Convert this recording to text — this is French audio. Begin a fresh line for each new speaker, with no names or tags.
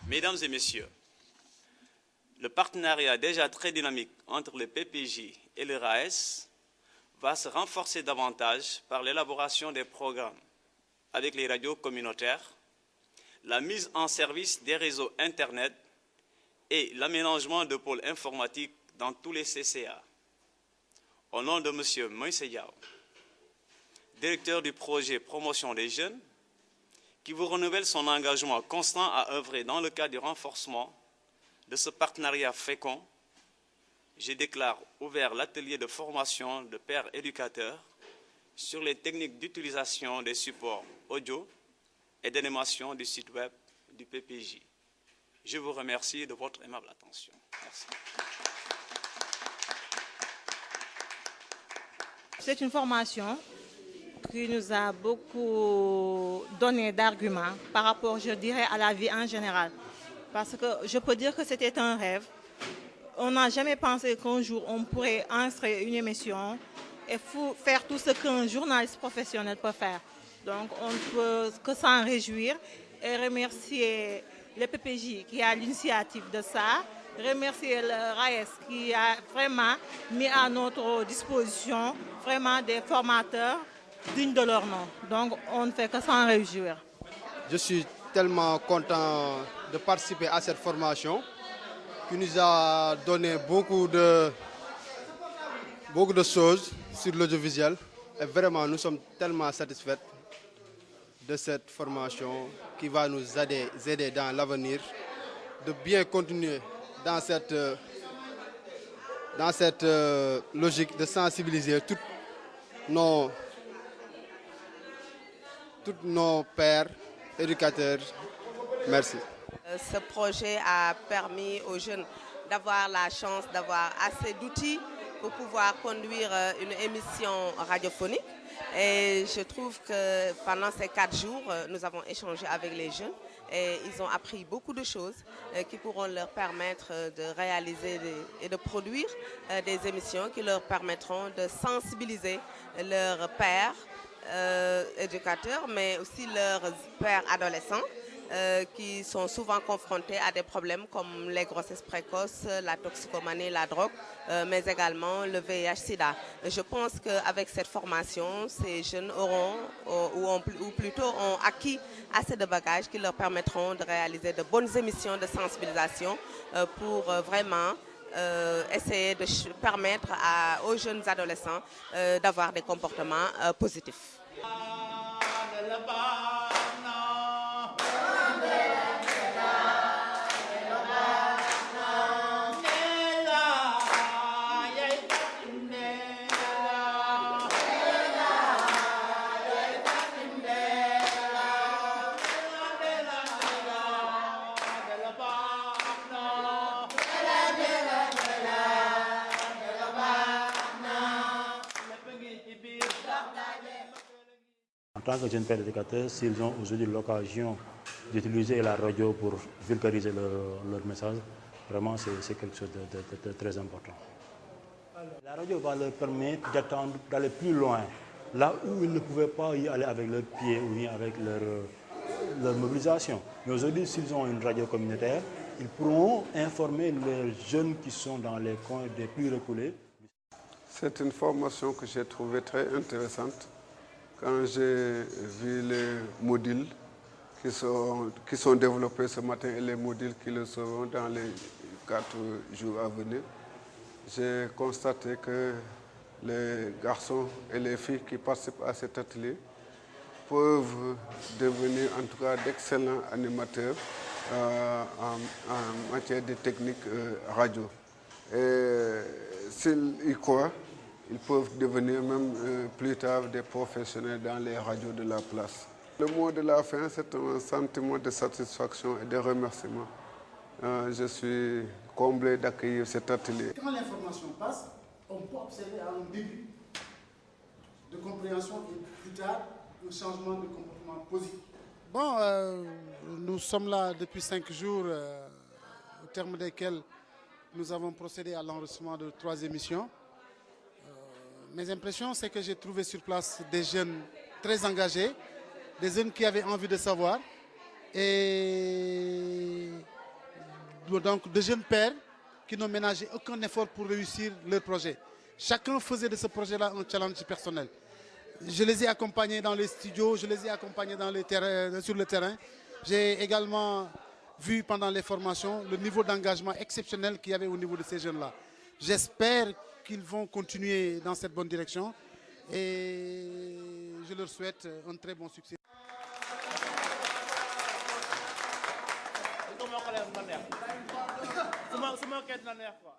Mesdames et messieurs, le partenariat déjà très dynamique entre le PPJ et le RAES va se renforcer davantage par l'élaboration des programmes avec les radios communautaires, la mise en service des réseaux Internet et l'aménagement de pôles informatiques dans tous les CCA. Au nom de M. Moïse Yao, directeur du projet Promotion des jeunes, qui vous renouvelle son engagement constant à œuvrer dans le cadre du renforcement de ce partenariat fécond, je déclare ouvert l'atelier de formation de pères éducateurs sur les techniques d'utilisation des supports audio et d'animation du site web du PPJ. Je vous remercie de votre aimable attention. Merci.
C'est une formation qui nous a beaucoup donné d'arguments par rapport, je dirais, à la vie en général. Parce que je peux dire que c'était un rêve. On n'a jamais pensé qu'un jour on pourrait enregistrer une émission et faire tout ce qu'un journaliste professionnel peut faire. Donc on ne peut que s'en réjouir et remercier le PPJ qui a l'initiative de ça, remercier le RAES qui a vraiment mis à notre disposition vraiment des formateurs dignes de leur nom. Donc on ne fait que s'en réjouir.
Je suis tellement content de participer à cette formation qui nous a donné beaucoup de choses sur l'audiovisuel. Et vraiment, nous sommes tellement satisfaits de cette formation qui va nous aider dans l'avenir, de bien continuer dans cette logique de sensibiliser tous nos pères, éducateurs. Merci.
Ce projet a permis aux jeunes d'avoir la chance d'avoir assez d'outils pour pouvoir conduire une émission radiophonique. Et je trouve que pendant ces 4 jours, nous avons échangé avec les jeunes et ils ont appris beaucoup de choses qui pourront leur permettre de réaliser et de produire des émissions qui leur permettront de sensibiliser leurs pères éducateurs, mais aussi leurs pères adolescents qui sont souvent confrontés à des problèmes comme les grossesses précoces, la toxicomanie, la drogue, mais également le VIH-Sida. Je pense qu'avec cette formation, ces jeunes auront, ou plutôt ont acquis assez de bagages qui leur permettront de réaliser de bonnes émissions de sensibilisation pour vraiment essayer de permettre aux jeunes adolescents d'avoir des comportements positifs.
En tant que jeunes pères éducateurs, s'ils ont aujourd'hui l'occasion d'utiliser la radio pour vulgariser leur message, vraiment c'est quelque chose de très important. La radio va leur permettre d'aller plus loin, là où ils ne pouvaient pas y aller avec leurs pieds ou bien avec leur mobilisation. Mais aujourd'hui, s'ils ont une radio communautaire, ils pourront informer les jeunes qui sont dans les coins des plus reculés.
C'est une formation que j'ai trouvée très intéressante. Quand j'ai vu les modules qui sont développés ce matin et les modules qui le seront dans les 4 jours à venir, j'ai constaté que les garçons et les filles qui participent à cet atelier peuvent devenir en tout cas d'excellents animateurs en matière de technique radio. Et s'ils y croient, ils peuvent devenir même plus tard des professionnels dans les radios de la place. Le mot de la fin, c'est un sentiment de satisfaction et de remerciement. Je suis comblé d'accueillir cet atelier.
Quand l'information passe, on peut observer à un début de compréhension et plus tard un changement de comportement positif. Bon, nous sommes là depuis 5 jours, au terme desquels nous avons procédé à l'enregistrement de 3 émissions. Mes impressions, c'est que j'ai trouvé sur place des jeunes très engagés, des jeunes qui avaient envie de savoir et donc de jeunes pères qui n'ont ménagé aucun effort pour réussir leur projet. Chacun faisait de ce projet-là un challenge personnel. Je les ai accompagnés dans les studios, je les ai accompagnés sur le terrain. J'ai également vu pendant les formations le niveau d'engagement exceptionnel qu'il y avait au niveau de ces jeunes-là. J'espère qu'ils vont continuer dans cette bonne direction et je leur souhaite un très bon succès.
Su ma kee dina neex quoi.